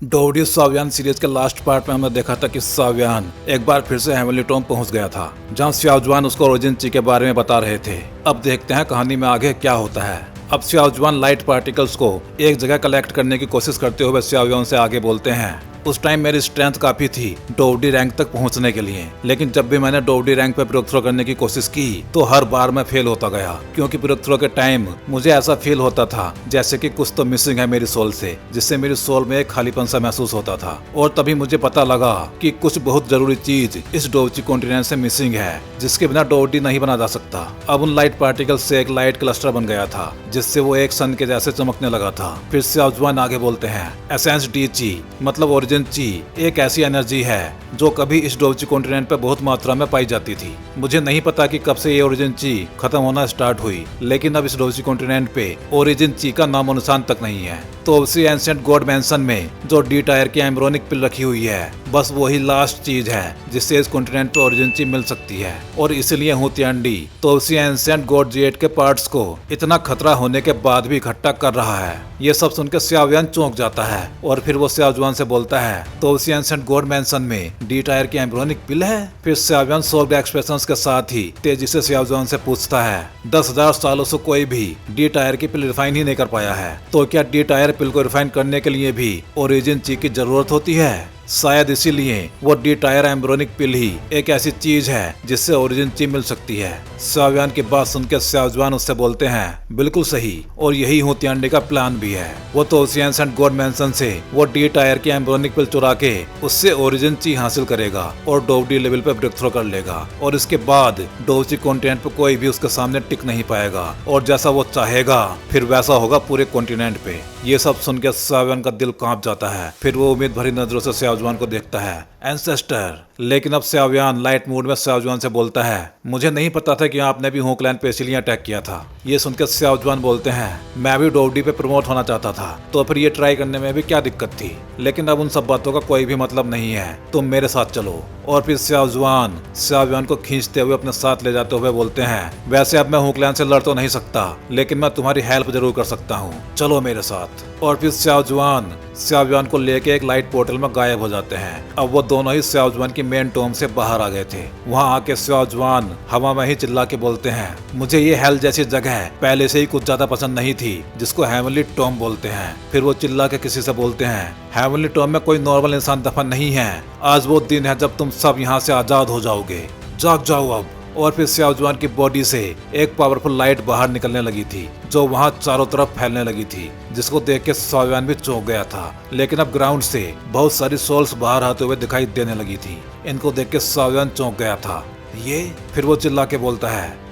डोवडी सावियान series के last part में हमने देखा था कि सावियान एक बार फिर से हेवनली टॉम पहुंच गया था, जहां सियाओजुआन उसको ओरिजिन ची के बारे में बता रहे थे। अब देखते हैं कहानी में आगे क्या होता है। अब सियाओजुआन लाइट पार्टिकल्स को एक जगह कलेक्ट करने की कोशिश करते हुए सियाओजुआन से आगे बोलते हैं, उस टाइम मेरी स्ट्रेंथ काफी थी डोवडी रैंक तक पहुंचने के लिए, लेकिन जब भी मैंने डोवडी रैंक पे ब्रेक थ्रो करने की कोशिश की तो हर बार मैं फेल होता गया, क्योंकि ब्रेक थ्रो के टाइम मुझे ऐसा फील होता था जैसे कि कुछ तो मिसिंग है मेरी सोल से, जिससे मेरी सोल में एक खालीपन सा महसूस होता था। और तभी मुझे पता लगा कि कुछ बहुत जरूरी चीज इस डोवची कॉन्टिनेंट से मिसिंग है, जिसके बिना डोवडी नहीं बना जा सकता। अब उन लाइट पार्टिकल से एक लाइट क्लस्टर बन गया था, जिससे वो एक सन के जैसे चमकने लगा था। फिर सियाओजुआन आगे बोलते हैं, एसेंस डी ची मतलब ओरिजिन ची एक ऐसी एनर्जी है जो कभी इस डोवची कॉन्टिनेंट पे बहुत मात्रा में पाई जाती थी। मुझे नहीं पता कि कब से ये ओरिजिन ची खत्म होना स्टार्ट हुई, लेकिन अब इस डोवची कॉन्टिनेंट पे ओरिजिन ची का नामो निशान तक नहीं है। तो उसी एंशिएंट गॉड मैंशन में जो डी टायर की एम्ब्रोनिक पिल रखी हुई है, बस वही लास्ट चीज है जिससे इस कॉन्टिनेंट पे ओरिजिन ची मिल सकती है। और इसलिए हुतियांडी तो उसी एंशिएंट गॉड जी8 के पार्ट्स को इतना खतरा होने के बाद भी इकट्ठा कर रहा है। ये सब सुनकर सियाओजुआन चौंक जाता है और फिर वो सियाओजुआन से बोलता है, तो उसी एंशिएंट गॉड मैंशन में डी टायर की एम्ब्रोनिक पिल है? फिर सियाओजुआन सोल्ड एक्सप्रेशंस के साथ ही तेजी से सियाओजुआन से पूछता है, 10,000 सालों से कोई भी डी टायर की पिल रिफाइन ही नहीं कर पाया है, तो क्या डी टायर पिल को रिफाइन करने के लिए भी ओरिजिन ची की जरूरत होती है? शायद इसीलिए वो डी टायर एम्ब्रोनिक पिल ही एक ऐसी चीज है जिससे ओरिजिन ची मिल सकती है। सियाओजुआन की बात सुनकर सियाओजुआन उससे बोलते हैं, बिल्कुल सही, और यही हुतियांडी का प्लान भी है। वो तो उसी एंशिएंट गॉड मैंशन से वो डी टायर की एम्ब्रोनिक पिल चुरा के उससे ओरिजिन ची हासिल करेगा और डोवडी लेवल पे ब्रेक थ्रो कर लेगा, और इसके बाद डोवची कॉन्टिनेंट पे कोई भी उसके सामने टिक नहीं पाएगा, और जैसा वो चाहेगा फिर वैसा होगा पूरे कॉन्टिनेंट पे। ये सब सुनकर सियाओजुआन का दिल कांप जाता है। फिर वो उम्मीद भरी नजरों से सियाओजुआन को देखता है, एंसेस्टर। लेकिन अब सियाओजुआन लाइट मूड में सियाओजुआन से बोलता है, मुझे नहीं पता था कि आपने भी होकलैंड पे इसीलिए अटैक किया था। ये सुनकर सियाओजुआन बोलते हैं, मैं भी डोवडी पे प्रमोट होना चाहता था, तो फिर ये ट्राई करने में भी क्या दिक्कत थी, लेकिन अब उन सब बातों का कोई भी मतलब नहीं है, तुम मेरे साथ चलो। और फिर सियाओजुआन को खींचते हुए अपने साथ ले जाते हुए बोलते हैं, वैसे अब मैं होकलैंड से लड़ तो नहीं सकता, लेकिन मैं तुम्हारी हेल्प जरूर कर सकता हूँ, चलो मेरे साथ। और फिर सियाओजुआन को लेके एक लाइट पोर्टल में गायब हो जाते हैं। अब वो दोनों ही सियाओजुआन की मेन टॉम से बाहर आ गए थे। वहाँ आके सियाओजुआन हवा में ही चिल्ला के बोलते हैं, मुझे ये हेल जैसी जगह पहले से ही कुछ ज्यादा पसंद नहीं थी, जिसको हेवनली टॉम बोलते हैं। फिर वो चिल्ला के किसी से बोलते हैं, हेवनली टॉम में कोई नॉर्मल इंसान दफन नहीं है, आज वो दिन है जब तुम सब यहाँ से आजाद हो जाओगे, जाग जाओ अब। और फिर सियाओजुआन की बॉडी से एक पावरफुल लाइट बाहर निकलने लगी थी, जो वहां चारों तरफ फैलने लगी थी, जिसको देख के सियाओजुआन भी चौंक गया था। लेकिन अब ग्राउंड से बहुत सारी सोल्स बाहर आते हुए दिखाई देने लगी थी। इनको देख के सियाओजुआन चौंक गया था। ये फिर वो चिल्ला के बोलता है,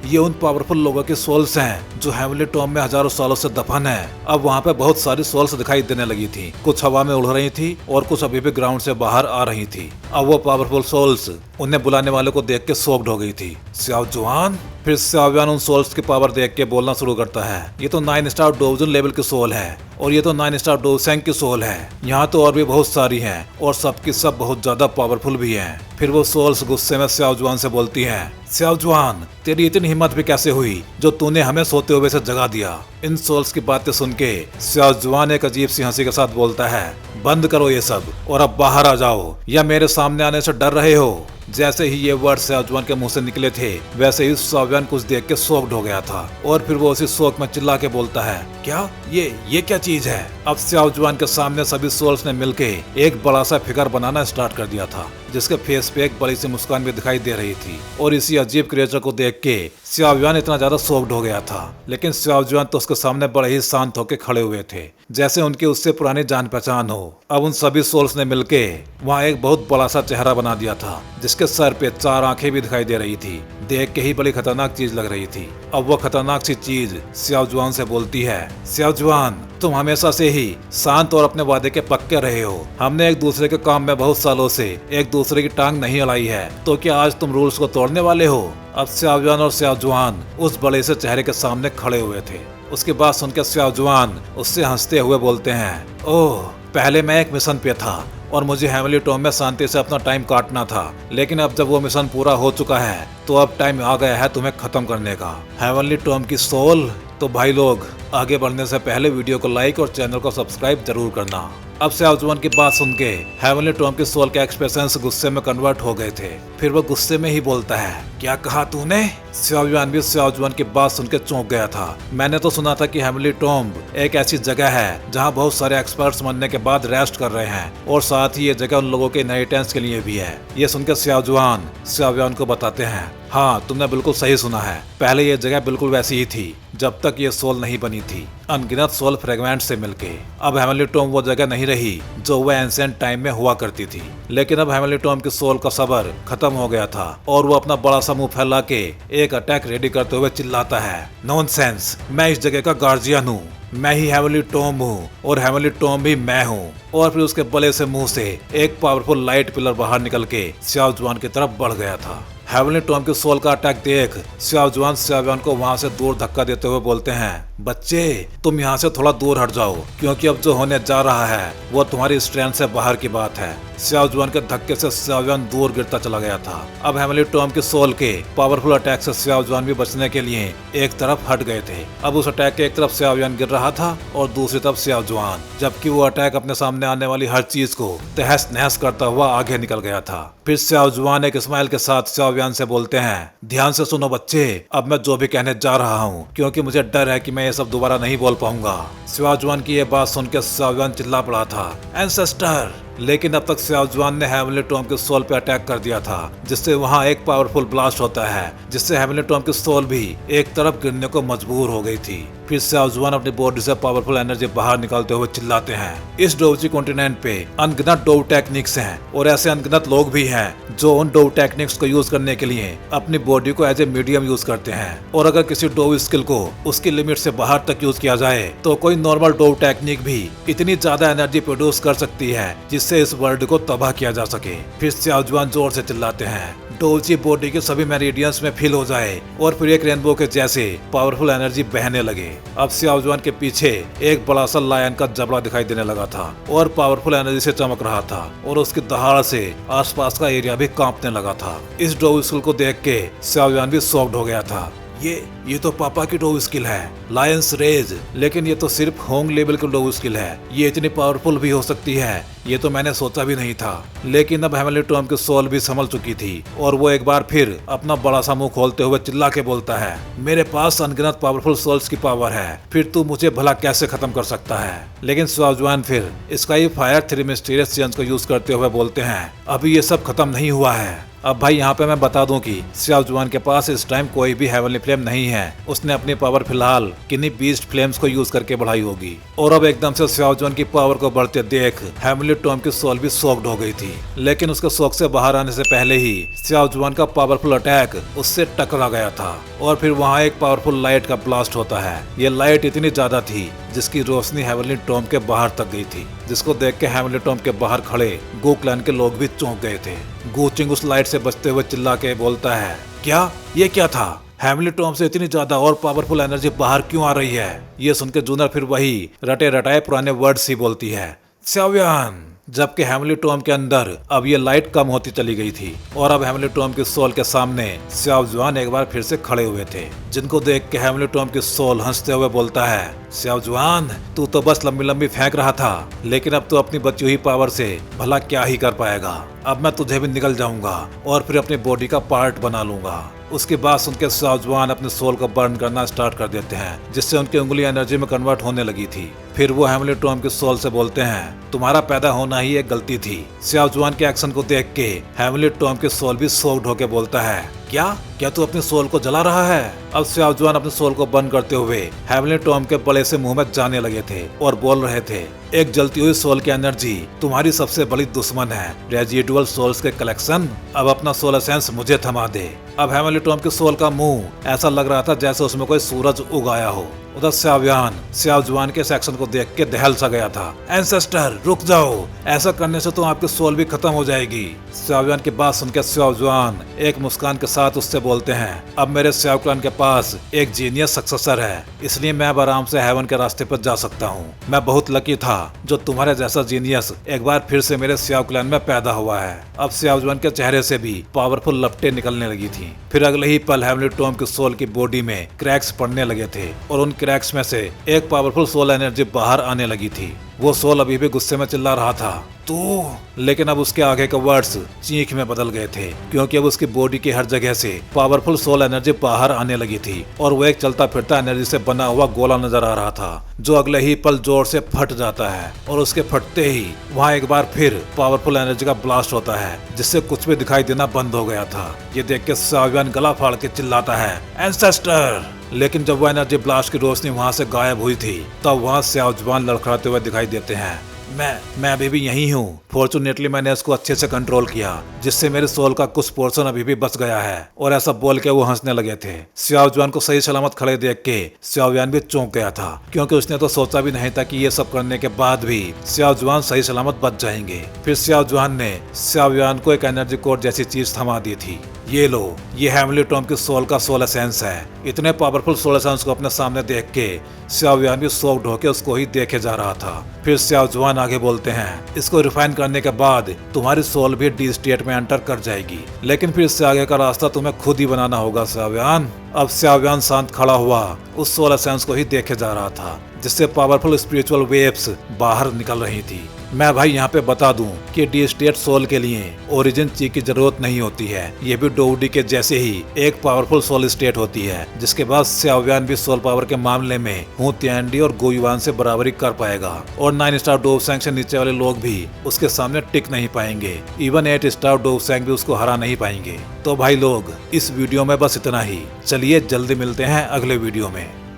ये उन पावरफुल लोगों की सोल्स हैं जो हेवनली टॉम में हजारों सालों से दफन है। अब वहाँ पे बहुत सारी सोल्स दिखाई देने लगी थी, कुछ हवा में उड़ रही थी और कुछ अभी भी ग्राउंड से बाहर आ रही थी। अब वो पावरफुल सोल्स उन्हें बुलाने वाले को देख के शॉक्ड हो गई थी। सियाओजुआन। फिर सियाओजुआन उन सोल्स की पावर देख के बोलना शुरू करता है, ये तो 9 स्टार डोवजन लेवल की सोल है, और ये तो 9 स्टार डोवसेंग की सोल है। यहाँ तो और भी बहुत सारी हैं, और सबकी सब बहुत ज्यादा पावरफुल भी हैं। फिर वो सोल्स गुस्से में सियाओजुआन से बोलती हैं, सियाओजुआन, तेरी इतनी हिम्मत भी कैसे हुई जो तूने हमें सोते हुए से जगा दिया। इन सोल्स की बातें सुन के सियाओजुआन एक अजीब सी हंसी के साथ बोलता है, बंद करो ये सब और अब बाहर आ जाओ, या मेरे सामने आने से डर रहे हो। जैसे ही ये वर्ड सियाओजुआन के मुंह से निकले थे, वैसे ही सियाओजुआन कुछ देख के शॉक्ड हो गया था, और फिर वो उसी शौक में चिल्ला के बोलता है, क्या ये क्या चीज है? अब सियाओजुआन के सामने सभी सोल्स ने मिलके एक बड़ा सा फिगर बनाना स्टार्ट कर दिया था, जिसके फेस पे एक बड़ी सी मुस्कान भी दिखाई दे रही थी। और इसी अजीब क्रिएचर को देख के सियाओजुआन इतना ज्यादा शॉक्ड हो गया था, लेकिन सियाओजुआन तो उसके सामने बड़े ही शांत होकर खड़े हुए थे, जैसे उनकी उससे पुरानी जान पहचान हो। अब उन सभी सोल्स ने मिलके वहाँ एक बहुत बड़ा सा चेहरा बना दिया था, जिसके सर पे 4 आंखें भी दिखाई दे रही थी। देख के ही बड़ी खतरनाक चीज लग रही थी। अब वो खतरनाक सी चीज सियाओजुआन से बोलती है, सियाओजुआन, तुम हमेशा से ही शांत और अपने वादे के पक्के रहे हो। हमने एक दूसरे के काम में बहुत सालों से एक दूसरे की टांग नहीं अड़ाई है, तो क्या आज तुम रूल्स को तोड़ने वाले हो? अब सियाओजुआन और सियाओजुआन उस बड़े से चेहरे के सामने खड़े हुए थे। उसके बाद सुनकर सियाओजुआन उससे हंसते हुए बोलते हैं, ओह, पहले मैं एक मिशन पे था और मुझे हेवनली टॉम में शांति से अपना टाइम काटना था, लेकिन अब जब वो मिशन पूरा हो चुका है तो अब टाइम आ गया है तुम्हें खत्म करने का। हेवनली टॉम की सोल। तो भाई लोग, आगे बढ़ने से पहले वीडियो को लाइक और चैनल को सब्सक्राइब जरूर करना। अब स्याओजुआन की बात सुन के हेवनली टॉम के सोल के एक्सप्रेशंस गुस्से में कन्वर्ट हो गए थे। फिर वो गुस्से में ही बोलता है, क्या कहा तूने? स्याओजुआन भी स्याओजुआन की बात सुन के चौंक गया था। मैंने तो सुना था कि हेवनली टॉम एक ऐसी जगह है जहाँ बहुत सारे एक्सपर्ट्स मरने के बाद रेस्ट कर रहे हैं और साथ ही ये जगह उन लोगों के इनहेरिटेंस के लिए भी है। ये सुनकर स्याओजुआन को बताते हैं, हाँ तुमने बिल्कुल सही सुना है। पहले ये जगह बिल्कुल वैसी ही थी जब तक ये सोल नहीं बनी थी, अनगिनत सोल फ्रेगमेंट से मिलके। अब हेवनली टॉम वो जगह नहीं रही जो वह एंशिएंट टाइम में हुआ करती थी। लेकिन अब हेवनली टॉम की सोल का सब्र खत्म हो गया था और वो अपना बड़ा सा मुंह फैला के एक अटैक रेडी करते हुए चिल्लाता है, नॉनसेंस, मैं इस जगह का गार्जियन हूँ, मैं ही हेवनली टॉम हूँ और हेवनली टॉम भी मैं हूँ। और फिर उसके बड़े से मुंह से एक पावरफुल लाइट पिलर बाहर निकल के स्याओजुआन की तरफ बढ़ गया था। हेवनली टॉम के सोल का अटैक देख स्याओजुआन को वहां से दूर धक्का देते हुए बोलते हैं, बच्चे तुम यहाँ से थोड़ा दूर हट जाओ, क्योंकि अब जो होने जा रहा है वो तुम्हारी स्ट्रेंथ से बाहर की बात है। स्याओजुआन के धक्के से स्याओजुआन दूर गिरता चला गया था। अब हेवनली टॉम के सोल के पावरफुल अटैक से स्याओजुआन भी बचने के लिए एक तरफ हट गए थे। अब उस अटैक के एक तरफ स्याओजुआन गिर रहा था और दूसरी तरफ स्याओजुआन, जबकि वो अटैक अपने सामने आने वाली हर चीज को तहस नहस करता हुआ आगे निकल गया था। फिर स्याओजुआन एक स्माइल के साथ स्याओजुआन से बोलते हैं, ध्यान से सुनो बच्चे, अब मैं जो भी कहने जा रहा हूँ, क्योंकि मुझे डर है कि मैं ये सब दोबारा नहीं बोल पाऊंगा। स्याओजुआन की ये बात सुनकर स्याओजुआन चिल्ला पड़ा था, एंसेस्टर। लेकिन अब तक स्याओजुआन ने हेवनली टॉम के सोल पे अटैक कर दिया था, जिससे वहाँ एक पावरफुल ब्लास्ट होता है, जिससे हेवनली टॉम की सोल भी एक तरफ गिरने को मजबूर हो गई थी। फिर स्याओजुआन अपनी बॉडी से पावरफुल एनर्जी बाहर निकालते हुए चिल्लाते हैं, इस डोवची कॉन्टिनेंट पे अनगिनत डोव टेक्निक्स हैं और ऐसे अनगिनत लोग भी हैं जो उन डोव टेक्निक्स को यूज करने के लिए अपनी बॉडी को एज ए मीडियम यूज करते हैं। और अगर किसी डोव स्किल को उसकी लिमिट से बाहर तक यूज किया जाए तो कोई नॉर्मल डोव टेक्निक भी इतनी ज्यादा एनर्जी प्रोड्यूस कर सकती है जिससे इस वर्ल्ड को तबाह किया जा सके। फिर स्याओजुआन जोर से चिल्लाते हैं, डोवची बॉडी के सभी मेरिडियंस में फिल हो जाए और फिर एक रेनबो के जैसे पावरफुल एनर्जी बहने लगे। अब स्याओजुआन के पीछे एक बड़ा सा लायन का जबड़ा दिखाई देने लगा था और पावरफुल एनर्जी से चमक रहा था और उसकी दहाड़ से आसपास का एरिया भी कांपने लगा था। इस डोव स्किल को देख के स्याओजुआन भी शॉक्ड हो गया था। ये तो पापा की डोव स्किल है, लायंस रेज, लेकिन ये तो सिर्फ होंग लेवल की डोव स्किल है, ये इतनी पावरफुल भी हो सकती है, ये तो मैंने सोचा भी नहीं था। लेकिन अब हेवनली टॉम की सोल भी संभल चुकी थी और वो एक बार फिर अपना बड़ा सा मुंह खोलते हुए चिल्ला के बोलता है, मेरे पास अनगिनत पावरफुल सोल्स की पावर है, फिर तू मुझे भला कैसे खत्म कर सकता है। लेकिन स्याओजुआन फिर स्काई फायर 3 मिस्टीरियस चेंज को यूज करते हुए बोलते हैं, अभी ये सब खत्म नहीं हुआ है। अब भाई यहाँ पे मैं बता दूं कि स्याओजुआन के पास इस टाइम कोई भी हेवनली फ्लेम नहीं है, उसने अपनी पावर फिलहाल किन्हीं बीस्ट फ्लेम्स को यूज करके बढ़ाई होगी। और अब एकदम से स्याओजुआन की पावर को बढ़ते देख हेवनली टॉम की सोल भी शॉक्ड हो गई थी। लेकिन उसके शॉक से बाहर आने से पहले ही स्याओजुआन का पावरफुल अटैक उससे टकरा गया था और फिर वहाँ एक पावरफुल लाइट का ब्लास्ट होता है। ये लाइट इतनी ज्यादा थी जिसकी रोशनी हेवनली टॉम के बाहर तक गई थी, जिसको देख के हेवनली टॉम के बाहर खड़े गो क्लैन के लोग भी चौंक गए थे। गोचिंग उस लाइट से बचते हुए चिल्ला के बोलता है, क्या ये क्या था? हेवनली टॉम से इतनी ज्यादा और पावरफुल एनर्जी बाहर क्यों आ रही है? ये सुनकर जूनर फिर वही रटे रटाए पुराने वर्ड्स ही बोलती है, स्याओजुआन। जबकि हेवनली टॉम के अंदर अब ये लाइट कम होती चली गई थी और अब हेवनली टॉम की सोल के सामने स्याओजुआन एक बार फिर से खड़े हुए थे, जिनको देख के हेवनली टॉम की सोल हंसते हुए बोलता है, स्याओजुआन तू तो बस लंबी लंबी फेंक रहा था, लेकिन अब तो अपनी बची हुई पावर से भला क्या ही कर पाएगा। अब मैं तुझे भी निकल जाऊंगा और फिर अपनी बॉडी का पार्ट बना लूंगा। उसके बाद सुनकर स्याओजुआन अपने सोल को बर्न करना स्टार्ट कर देते हैं, जिससे उनकी उंगली एनर्जी में कन्वर्ट होने लगी थी। फिर वो हेवनली टॉम के सोल से बोलते हैं, तुम्हारा पैदा होना ही एक गलती थी। स्याओजुआन के एक्शन को देख के हेवनली टॉम के सोल भी शॉक्ड होकर बोलता है, क्या तू अपने सोल को जला रहा है? अब स्याओजुआन अपने सोल को बंद करते हुए हेवनली टॉम के बड़े से मुंह में जाने लगे थे और बोल रहे थे, एक जलती हुई सोल की एनर्जी तुम्हारी सबसे बड़ी दुश्मन है, रेजिडुअल सोल्स के कलेक्शन, अब अपना सोल एसेंस मुझे थमा दे। अब हेवनली टॉम के सोल का मुंह ऐसा लग रहा था जैसे उसमें कोई सूरज उगाया हो। उधर स्याओजुआन के सेक्शन को देख के दहल सा गया था, एंसेस्टर रुक जाओ, ऐसा करने से तो आपकी सोल भी खत्म हो जाएगी। स्याओजुआन की बात सुनकर स्याओजुआन एक मुस्कान के साथ उससे बोलते हैं, अब मेरे स्याओ क्लैन के पास एक जीनियस सक्सेसर है, इसलिए मैं अब आराम से हेवन के रास्ते पर जा सकता हूँ। मैं बहुत लकी था जो तुम्हारे जैसा जीनियस एक बार फिर से मेरे स्याओ क्लैन में पैदा हुआ है। अब स्याओजुआन के चेहरे से भी पावरफुल लपटें निकलने लगी थी। फिर अगले ही पल हेवनली टॉम के सोल की बॉडी में क्रैक्स पड़ने लगे थे और उन क्रैक्स में से एक पावरफुल सोल एनर्जी बाहर आने लगी थी। वो सोल अभी भी गुस्से में चिल्ला रहा था, तू। लेकिन अब उसके आगे के वर्ड्स चीख में बदल गए थे, क्योंकि अब उसकी बॉडी की हर जगह से पावरफुल सोल एनर्जी बाहर आने लगी थी और वो एक चलता फिरता एनर्जी से बना हुआ गोला नजर आ रहा था, जो अगले ही पल जोर से फट जाता है और उसके फटते ही वहाँ एक बार फिर पावरफुल एनर्जी का ब्लास्ट होता है, जिससे कुछ भी दिखाई देना बंद हो गया था। ये देख के सावियान गला फाड़ के चिल्लाता है, एंसेस्टर। लेकिन जब वो एनर्जी ब्लास्ट की रोशनी वहाँ से गायब हुई थी, तब वहाँ स्याओजुआन लड़खड़ाते हुए दिखाई देते हैं। मैं अभी भी यही हूँ। फॉर्चुनेटली मैंने इसको अच्छे से कंट्रोल किया, जिससे मेरे सोल का कुछ पोर्शन अभी भी बच गया है। और ऐसा बोल के वो हंसने लगे थे। स्याओजुआन को सही सलामत खड़े देख के स्याओयान भी चौंक गया था, क्योंकि उसने तो सोचा भी नहीं था कि ये सब करने के बाद भी स्याओजुआन सही सलामत बच जाएंगे। फिर स्याओजुआन ने स्याओयान को एक एनर्जी कोड जैसी चीज थमा दी थी। ये लो, ये हेवनली टॉम की सोल का सोल एसेंस है। इतने पावरफुल सोल एसेंस को अपने सामने देख के स्याओयान भी शॉक्ड होकर उसको ही देखे जा रहा था। फिर स्याओजुआन आगे बोलते हैं, इसको रिफाइन करने के बाद तुम्हारी सोल भी डी स्टेट में एंटर कर जाएगी, लेकिन फिर इससे आगे का रास्ता तुम्हें खुद ही बनाना होगा स्याओयान। अब स्याओयान शांत खड़ा हुआ उस सोल एसेंस को ही देखे जा रहा था, जिससे पावरफुल स्पिरिचुअल वेव्स बाहर निकल रही थी। मैं भाई यहाँ पे बता दूं कि डी स्टेट सोल के लिए ओरिजिन ची की जरूरत नहीं होती है। ये भी डोउडी के जैसे ही एक पावरफुल सोल स्टेट होती है, जिसके बाद स्याओयान भी सोल पावर के मामले में हूँ तिएंडी और गोयुआन से बराबरी कर पाएगा, और 9 स्टार डोवसेंग से नीचे वाले लोग भी उसके सामने टिक नहीं पाएंगे। इवन 8 स्टार डोवसेंग भी उसको हरा नहीं पाएंगे। तो भाई लोग, इस वीडियो में बस इतना ही। चलिए जल्दी मिलते हैं अगले वीडियो में।